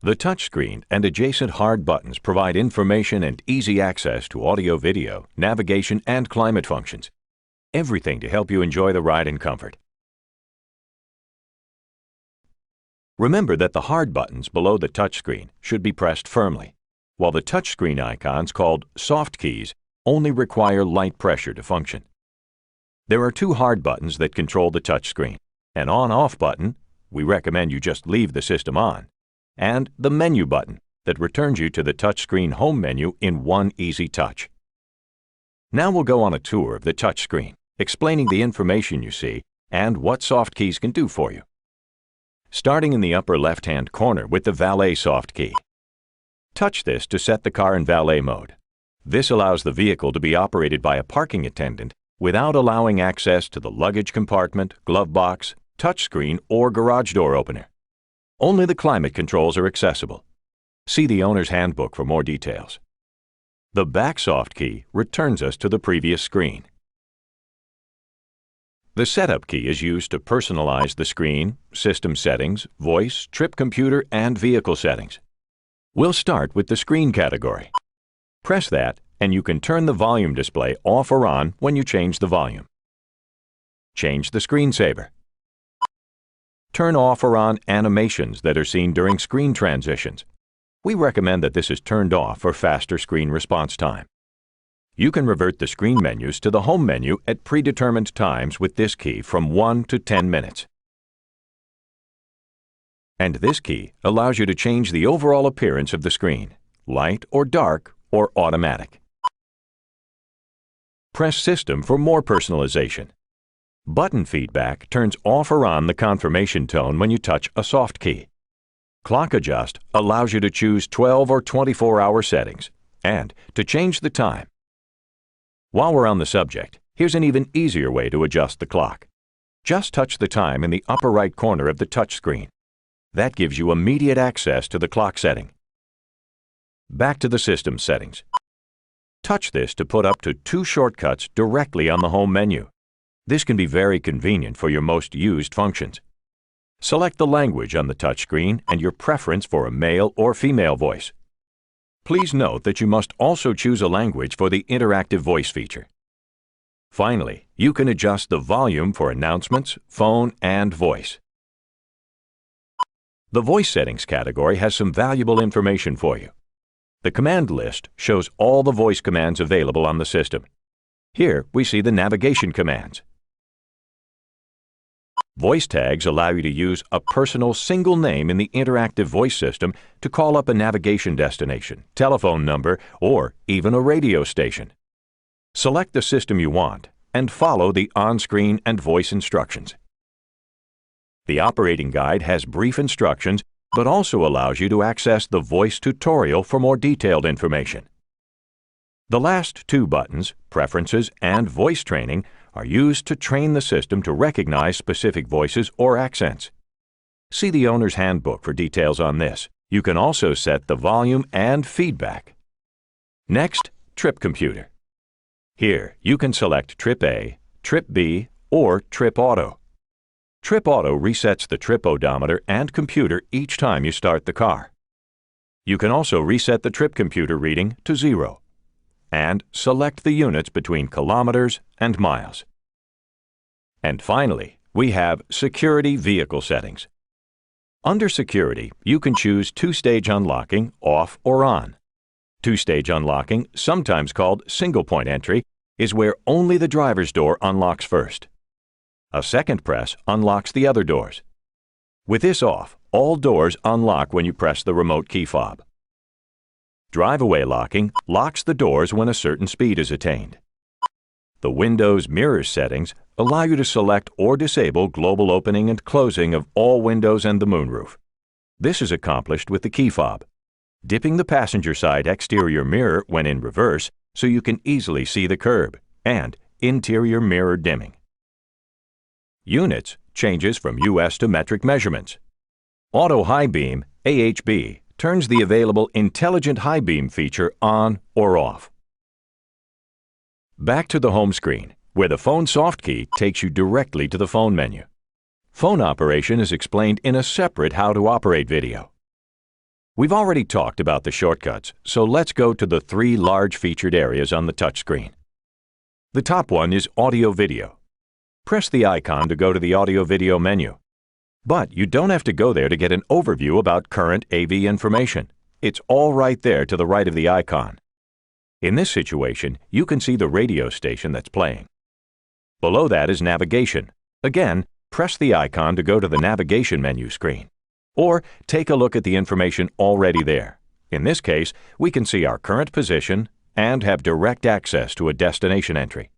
The touchscreen and adjacent hard buttons provide information and easy access to audio-video, navigation, and climate functions. Everything to help you enjoy the ride in comfort. Remember that the hard buttons below the touchscreen should be pressed firmly, while the touchscreen icons called soft keys only require light pressure to function. There are two hard buttons that control the touchscreen: an on-off button, we recommend you just leave the system on, and the menu button that returns you to the touchscreen home menu in one easy touch. Now we'll go on a tour of the touchscreen, explaining the information you see and what soft keys can do for you. Starting in the upper left-hand corner with the valet soft key. Touch this to set the car in valet mode. This allows the vehicle to be operated by a parking attendant without allowing access to the luggage compartment, glove box, touchscreen, or garage door opener. Only the climate controls are accessible. See the owner's handbook for more details. The back soft key returns us to the previous screen. The setup key is used to personalize the screen, system settings, voice, trip computer, and vehicle settings. We'll start with the screen category. Press that and you can turn the volume display off or on when you change the volume. Change the screensaver. Turn off or on animations that are seen during screen transitions. We recommend that this is turned off for faster screen response time. You can revert the screen menus to the home menu at predetermined times with this key from 1 to 10 minutes. And this key allows you to change the overall appearance of the screen, light or dark or automatic. Press System for more personalization. Button feedback turns off or on the confirmation tone when you touch a soft key. Clock Adjust allows you to choose 12 or 24-hour settings and to change the time. While we're on the subject, here's an even easier way to adjust the clock. Just touch the time in the upper right corner of the touchscreen. That gives you immediate access to the clock setting. Back to the system settings. Touch this to put up to 2 shortcuts directly on the home menu. This can be very convenient for your most used functions. Select the language on the touchscreen and your preference for a male or female voice. Please note that you must also choose a language for the interactive voice feature. Finally, you can adjust the volume for announcements, phone, and voice. The voice settings category has some valuable information for you. The command list shows all the voice commands available on the system. Here we see the navigation commands. Voice tags allow you to use a personal single name in the interactive voice system to call up a navigation destination, telephone number, or even a radio station. Select the system you want and follow the on-screen and voice instructions. The operating guide has brief instructions but also allows you to access the voice tutorial for more detailed information. The last two buttons, Preferences and Voice Training, are used to train the system to recognize specific voices or accents. See the owner's handbook for details on this. You can also set the volume and feedback. Next, Trip Computer. Here, you can select Trip A, Trip B, or Trip Auto. Trip Auto resets the trip odometer and computer each time you start the car. You can also reset the trip computer reading to 0. And select the units between kilometers and miles. And finally, we have Security Vehicle Settings. Under Security, you can choose two-stage unlocking, off or on. Two-stage unlocking, sometimes called single-point entry, is where only the driver's door unlocks first. A second press unlocks the other doors. With this off, all doors unlock when you press the remote key fob. Drive-away locking locks the doors when a certain speed is attained. The Windows Mirrors settings allow you to select or disable global opening and closing of all windows and the moonroof. This is accomplished with the key fob, dipping the passenger side exterior mirror when in reverse so you can easily see the curb, and interior mirror dimming. Units changes from US to metric measurements. Auto High Beam, AHB, turns the available Intelligent High Beam feature on or off. Back to the home screen, where the phone soft key takes you directly to the phone menu. Phone operation is explained in a separate How to Operate video. We've already talked about the shortcuts, so let's go to the three large featured areas on the touchscreen. The top one is Audio-Video. Press the icon to go to the Audio-Video menu. But you don't have to go there to get an overview about current AV information. It's all right there to the right of the icon. In this situation, you can see the radio station that's playing. Below that is Navigation. Again, press the icon to go to the Navigation menu screen. Or take a look at the information already there. In this case, we can see our current position and have direct access to a destination entry.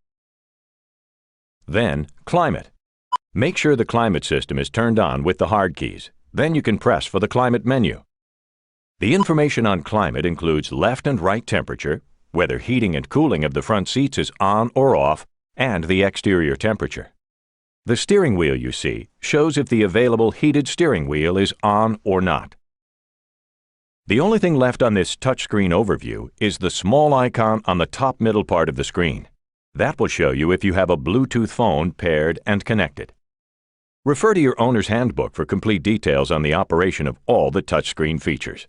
Then, Climate. Make sure the climate system is turned on with the hard keys. Then you can press for the Climate menu. The information on climate includes left and right temperature, whether heating and cooling of the front seats is on or off, and the exterior temperature. The steering wheel you see shows if the available heated steering wheel is on or not. The only thing left on this touchscreen overview is the small icon on the top middle part of the screen. That will show you if you have a Bluetooth phone paired and connected. Refer to your owner's handbook for complete details on the operation of all the touchscreen features.